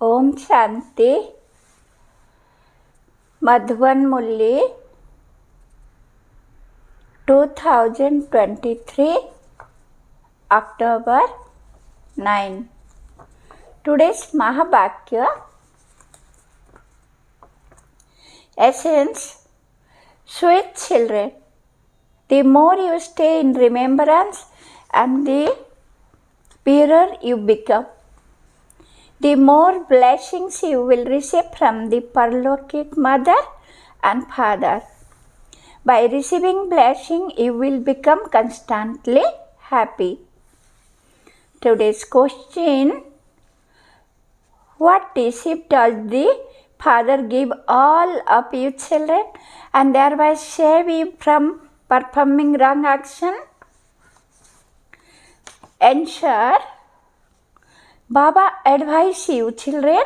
Om Shanti. Madhuvan Murli, 2023, October 9. Today's Mahabhakya essence. Sweet children, the more you stay in remembrance and the purer you become, the more blessings you will receive from the Paralokic Mother and Father. By receiving blessing, you will become constantly happy. Today's question: what receipt does the Father give all of you children and thereby save you from performing wrong action? Answer: Baba advises you children,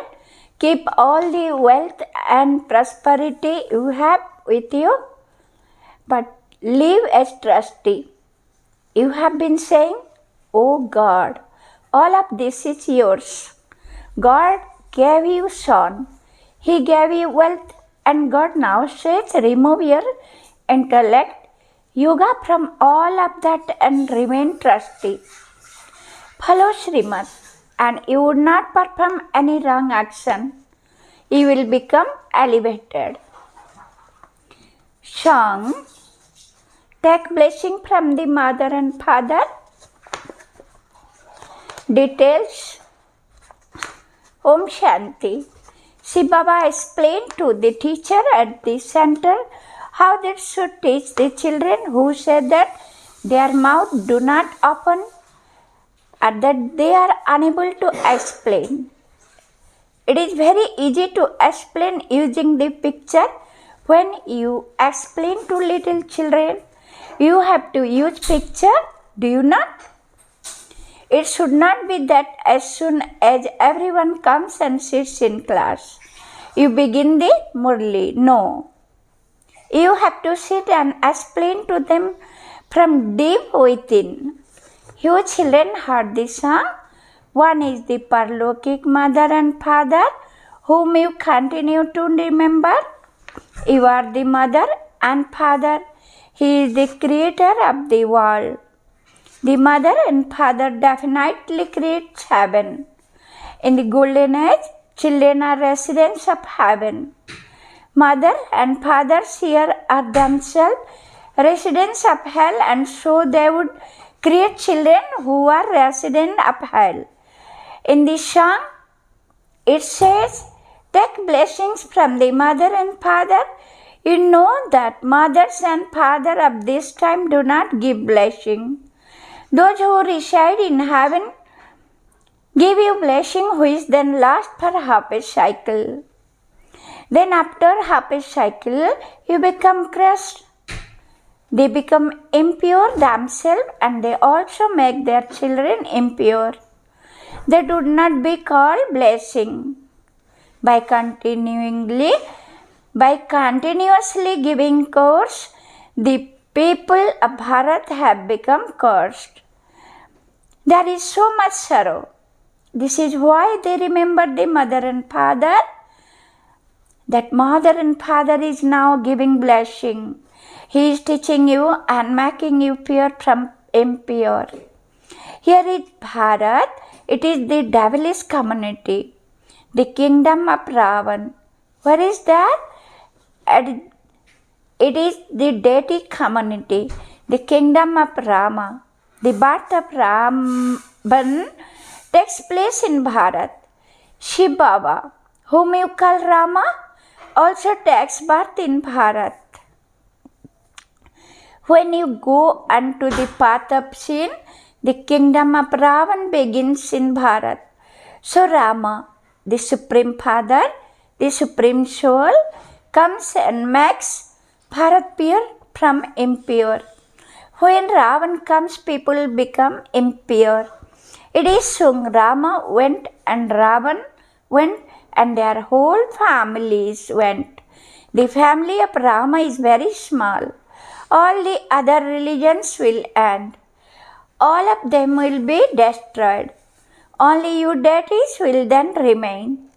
keep all the wealth and prosperity you have with you, but live as trustee. You have been saying, "Oh God, all of this is yours." God gave you son. He gave you wealth, and God now says, remove your intellect, yoga from all of that and remain trustee. Follow Srimad, and you would not perform any wrong action. You will become elevated. Song: take blessing from the mother and father. Details: Om Shanti. Shiv Baba explained to the teacher at the center how they should teach the children who said that their mouth do not open or that they are unable to explain. It is very easy to explain using the picture. When you explain to little children, you have to use picture, do you not? It should not be that as soon as everyone comes and sits in class, you begin the Murli. No. You have to sit and explain to them from deep within. You children heard the song. One is the Paralokic Mother and Father, whom you continue to remember. You are the Mother and Father. He is the Creator of the world. The Mother and Father definitely creates heaven. In the Golden Age, children are residents of heaven. Mother and Father here are themselves residents of hell, and so they would create children who are residents of hell. In the song, it says, take blessings from the mother and father. You know that mothers and father of this time do not give blessing. Those who reside in heaven give you blessing, which then lasts for half a cycle. Then after half a cycle, you become crushed. They become impure themselves, and they also make their children impure. They do not be called blessing. By continuously giving curse, the people of Bharat have become cursed. There is so much sorrow. This is why they remember the mother and father. That mother and father is now giving blessing. He is teaching you and making you pure from impure. Here is Bharat. It is the devilish community, the kingdom of Ravan. Where is that? It is the deity community, the kingdom of Rama. The birth of Ravan takes place in Bharat. Shiv Baba, whom you call Rama, also takes birth in Bharat. When you go unto the path of sin, the kingdom of Ravan begins in Bharat. So Rama, the Supreme Father, the Supreme Soul, comes and makes Bharat pure from impure. When Ravan comes, people become impure. It is sung, Rama went and Ravan went and their whole families went. The family of Rama is very small. All the other religions will end. All of them will be destroyed. Only you deities will then remain.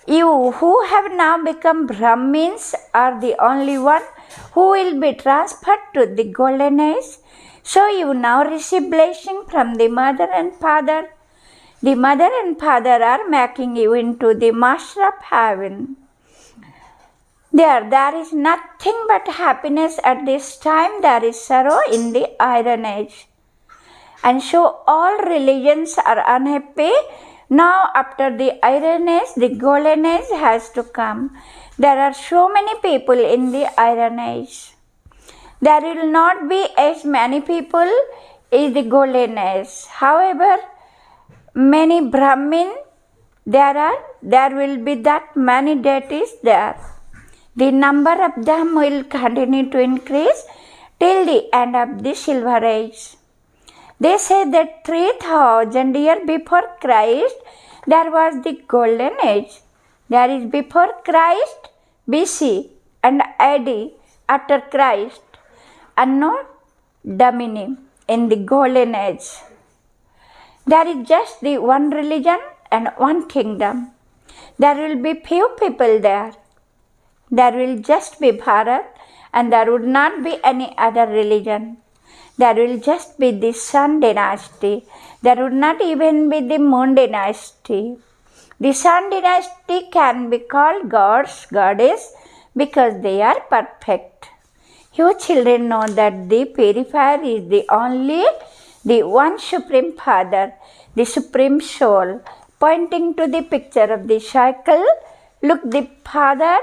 You who have now become Brahmins are the only one who will be transferred to the golden age. So you now receive blessing from the mother and father. The mother and father are making you into the master of heaven. There is nothing but happiness at this time. There is sorrow in the iron age. And so all religions are unhappy. Now after the iron age, the golden age has to come. There are so many people in the iron age. There will not be as many people in the golden age. However, many Brahmin there will be that many deities there. The number of them will continue to increase till the end of the silver age. They say that 3000 years before Christ, there was the golden age. There is before Christ, BC, and AD, after Christ, Anno Domini, in the golden age. There is just the one religion and one kingdom. There will be few people there. There will just be Bharat, and there would not be any other religion. There will just be the Sun dynasty. There would not even be the Moon dynasty. The Sun dynasty can be called gods, goddess, because they are perfect. You children know that the purifier is the one Supreme Father, the Supreme Soul. Pointing to the picture of the cycle, look, the Father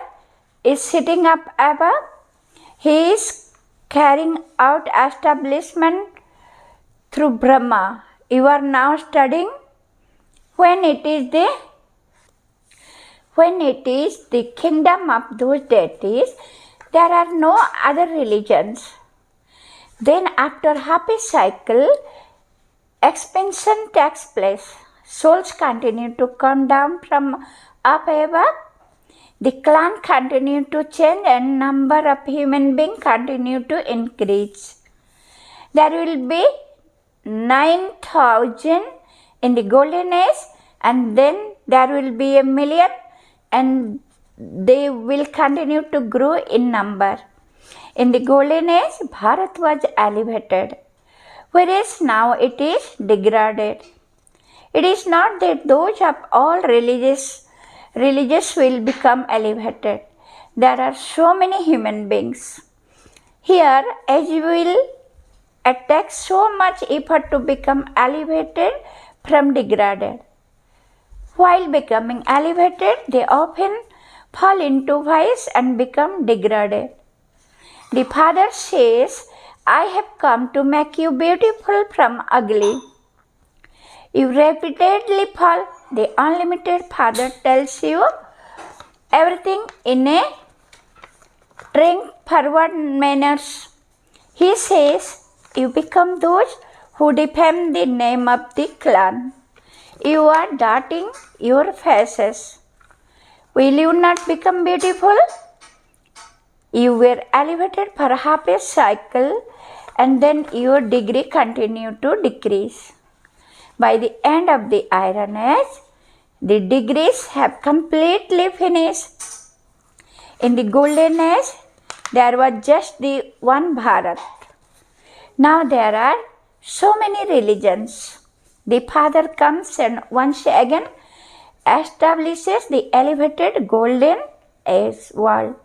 is sitting up above. He is carrying out establishment through Brahma. You are now studying when it is the kingdom of those deities, there are no other religions. Then after happy cycle, expansion takes place. Souls continue to come down from up above. The clan continue to change and number of human beings continue to increase. There will be 9,000 in the golden age, and then there will be 1,000,000, and they will continue to grow in number. In the golden age, Bharat was elevated, whereas now it is degraded. It is not that those of all religious will become elevated. There are so many human beings. Here, as you will, it takes so much effort to become elevated from degraded. While becoming elevated, they often fall into vice and become degraded. The Father says, I have come to make you beautiful from ugly. You repeatedly fall. The unlimited Father tells you everything in a straightforward manner. He says, you become those who defame the name of the clan. You are darting your faces. Will you not become beautiful? You were elevated for a happy cycle, and then your degree continued to decrease. By the end of the Iron Age, the degrees have completely finished. In the Golden Age, there was just the one Bharat. Now there are so many religions. The Father comes and once again establishes the elevated Golden Age world.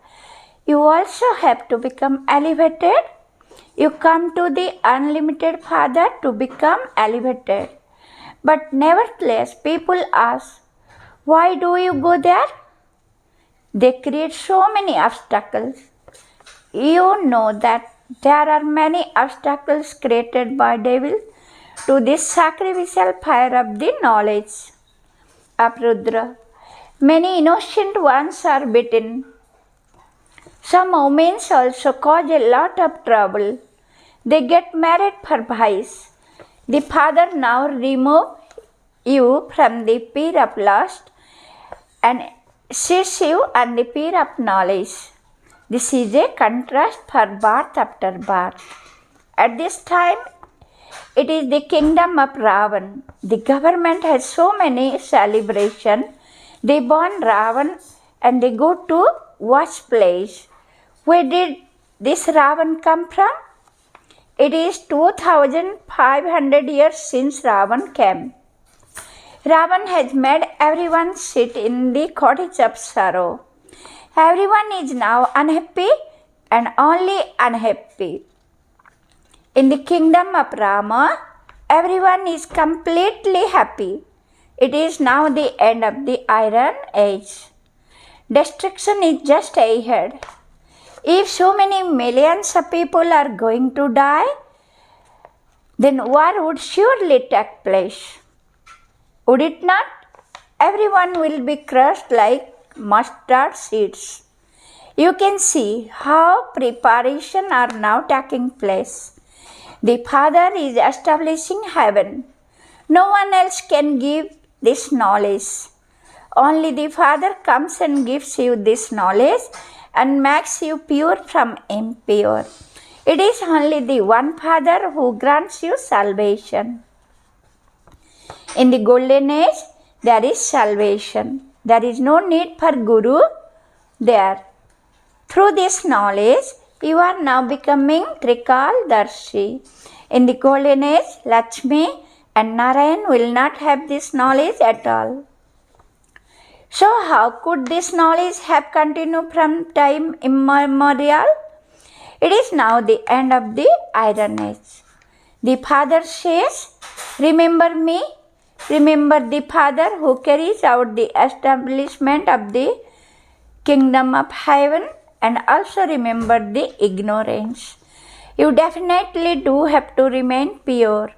You also have to become elevated. You come to the unlimited Father to become elevated. But nevertheless, people ask, why do you go there? They create so many obstacles. You know that there are many obstacles created by devil to this sacrificial fire of the knowledge of Rudra. Many innocent ones are beaten. Some women also cause a lot of trouble. They get married for vice. The Father now remove you from the fear of lust and sets you on the fear of knowledge. This is a contrast for birth after birth. At this time, it is the kingdom of Ravan. The government has so many celebrations. They burn Ravan and they go to what place? Where did this Ravan come from? It is 2500 years since Ravan came. Ravan has made everyone sit in the cottage of sorrow. Everyone is now unhappy and only unhappy. In the kingdom of Rama, everyone is completely happy. It is now the end of the Iron Age. Destruction is just ahead. If so many millions of people are going to die, then war would surely take place. Would it not? Everyone will be crushed like mustard seeds. You can see how preparations are now taking place. The Father is establishing heaven. No one else can give this knowledge. Only the Father comes and gives you this knowledge and makes you pure from impure. It is only the one Father who grants you salvation. In the golden age, there is salvation. There is no need for Guru there. Through this knowledge, you are now becoming Darshi. In the golden age, Lakshmi and Narayan will not have this knowledge at all. So how could this knowledge have continued from time immemorial? It is now the end of the Iron Age. The Father says, remember me, remember the Father who carries out the establishment of the kingdom of heaven, and also remember the ignorance. You definitely do have to remain pure.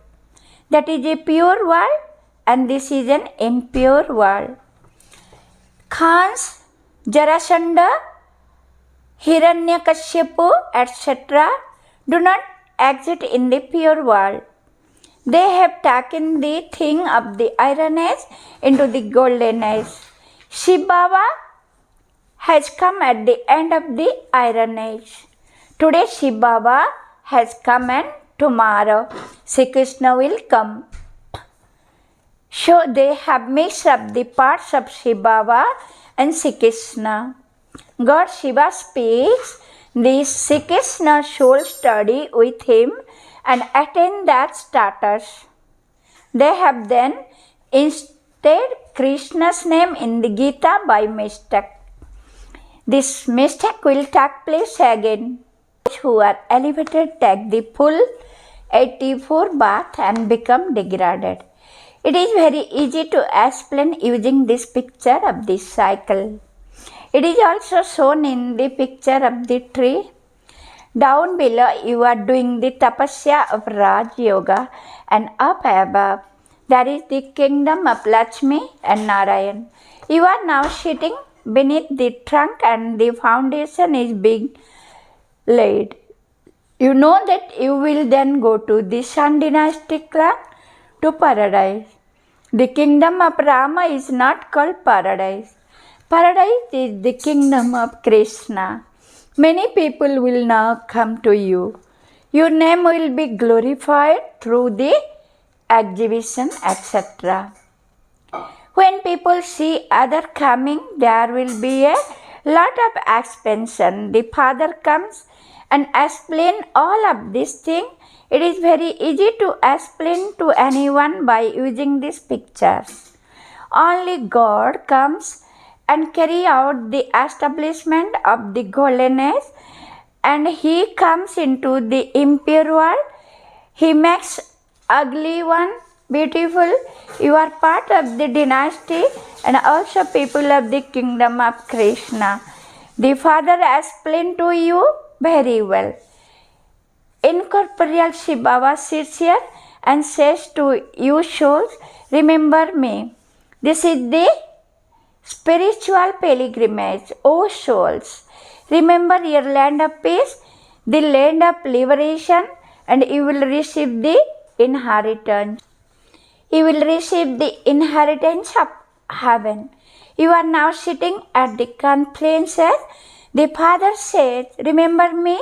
That is a pure world and this is an impure world. Khans, Jarasandha, Hiranyakashipu, etc. do not exist in the pure world. They have taken the thing of the Iron Age into the Golden Age. Shiv Baba has come at the end of the Iron Age. Today Shiv Baba has come and tomorrow Sri Krishna will come. So they have mixed up the parts of Shiv Baba and Sri Krishna. God Shiva speaks, this Sri Krishna soul study with him and attain that status. They have then instead Krishna's name in the Gita by mistake. This mistake will take place again. Those who are elevated take the full 84 bath and become degraded. It is very easy to explain using this picture of this cycle. It is also shown in the picture of the tree. Down below you are doing the tapasya of Raj Yoga, and up above there is the kingdom of Lakshmi and Narayan. You are now sitting beneath the trunk and the foundation is being laid. You know that you will then go to the Sun dynastic land to paradise. The kingdom of Rama is not called paradise. Paradise is the kingdom of Krishna. Many people will now come to you. Your name will be glorified through the exhibition, etc. When people see other coming, there will be a lot of expansion. The Father comes and explain all of this thing. It is very easy to explain to anyone by using this picture. Only God comes and carry out the establishment of the golden age, and he comes into the impure world. He makes ugly one beautiful. You are part of the dynasty and also people of the kingdom of Krishna. The Father explained to you very well. Incorporeal Shiv Baba sits here and says to you souls, remember me. This is the spiritual pilgrimage, O souls. Remember your land of peace, the land of liberation, and you will receive the inheritance. You will receive the inheritance of heaven. You are now sitting at the confluences. The Father says, remember me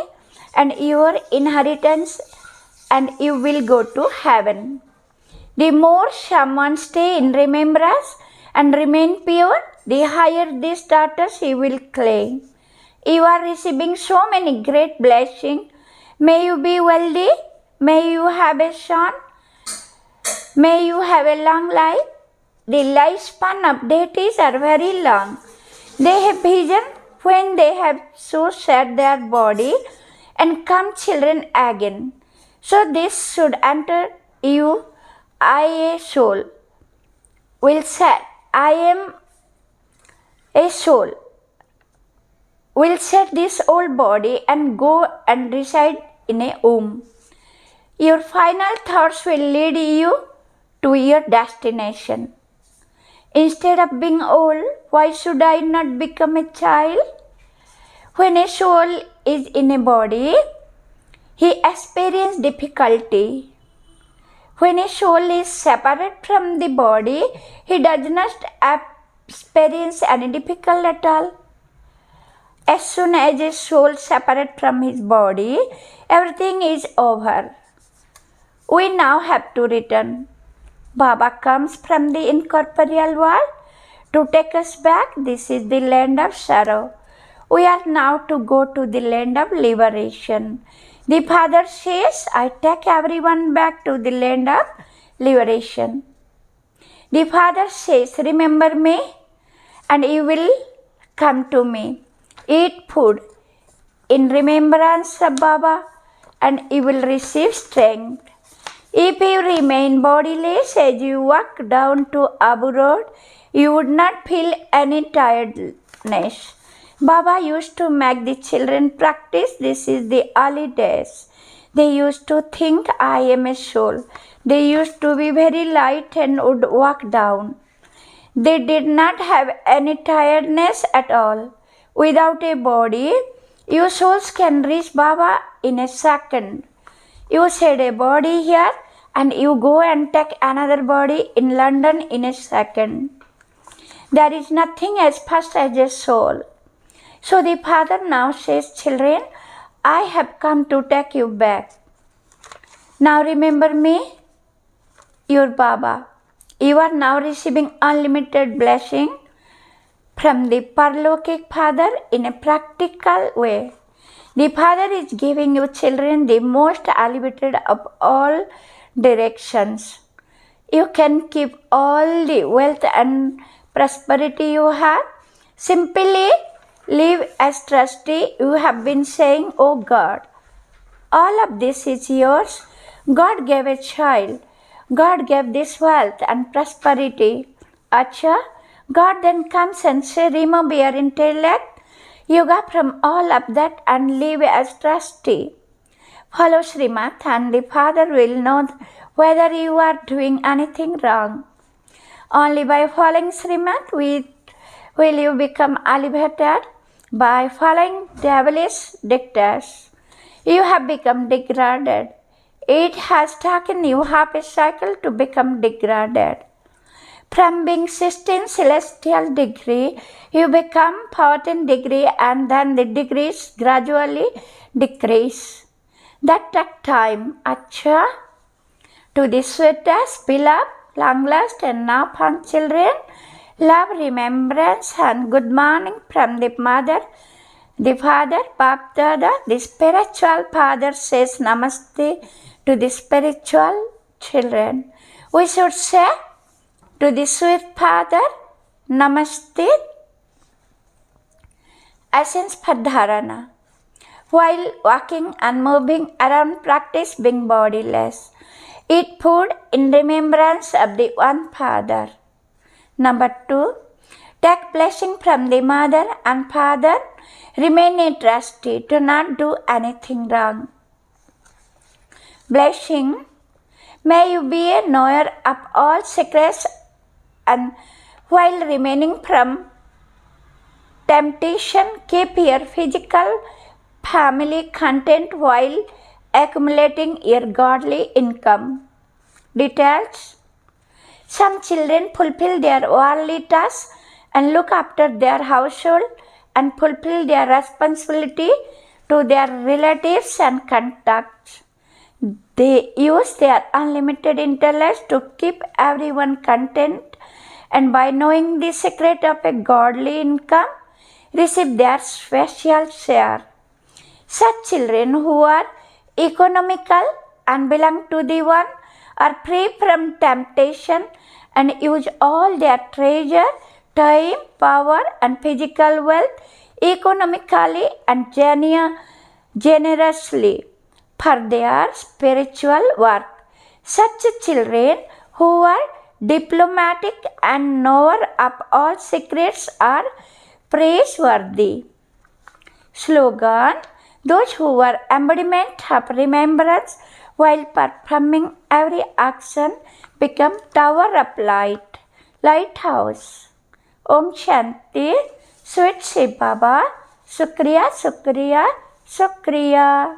and your inheritance, and you will go to heaven. The more someone stay in remembrance and remain pure, the higher the status you will claim. You are receiving so many great blessings. May you be wealthy. May you have a son. May you have a long life. The lifespan of deities are very long. They have vision when they have so shed their body and come children again. So this should enter you. I, a soul, will say, I am a soul, will set this old body and go and reside in a womb. Your final thoughts will lead you to your destination. Instead of being old, why should I not become a child? When a soul is in a body, he experiences difficulty. When a soul is separate from the body, he does not experience any difficulty at all. As soon as a soul separates from his body, everything is over. We now have to return. Baba comes from the incorporeal world to take us back. This is the land of sorrow. We are now to go to the land of liberation. The Father says, I take everyone back to the land of liberation. The Father says, remember me and you will come to me. Eat food in remembrance of Baba and you will receive strength. If you remain bodiless as you walk down to Abu Road, you would not feel any tiredness. Baba used to make the children practice. This is the early days. They used to think, I am a soul. They used to be very light and would walk down. They did not have any tiredness at all. Without a body, you souls can reach Baba in a second. You set a body here and you go and take another body in London in a second. There is nothing as fast as a soul. So the Father now says, children, I have come to take you back. Now remember me, your Baba. You are now receiving unlimited blessing from the Parlokic Father in a practical way. The Father is giving you children the most elevated of all directions. You can keep all the wealth and prosperity you have. Simply live as trustee. You have been saying, oh God, all of this is yours. God gave a child. God gave this wealth and prosperity. Acha, God then comes and says, remove your intellect, yoga from all of that and live as trustee. Follow Srimad and the Father will know whether you are doing anything wrong. Only by following Srimad will you become elevated. By following devilish dictates, you have become degraded. It has taken you half a cycle to become degraded. From being 16 celestial degree, you become 14 degree and then the degrees gradually decrease. That took time. Acha, to the sweetest, beloved, long-lost and now found children, love, remembrance and good morning from the Mother, the Father, Bap Dada. The spiritual Father says Namaste to the spiritual children. We should say to the sweet Father, Namaste. Essence for Dharana. While walking and moving around, practice being bodiless. Eat food in remembrance of the one Father. Number 2. Take blessing from the Mother and Father. Remain a trustee. Do not do anything wrong. Blessing. May you be a knower of all secrets and while remaining from temptation, keep your physical family content while accumulating your godly income. Details. Some children fulfill their worldly tasks and look after their household and fulfill their responsibility to their relatives and contacts. They use their unlimited intellect to keep everyone content and by knowing the secret of a godly income, receive their special share. Such children who are economical and belong to the one are free from temptation and use all their treasure, time, power, and physical wealth economically and generously for their spiritual work. Such children who are diplomatic and knower of all secrets are praiseworthy. Slogan: those who were embodiment of remembrance while performing every action become tower of light, lighthouse. Om Shanti. Sweet Shiv Baba. Shukriya, Shukriya, Shukriya.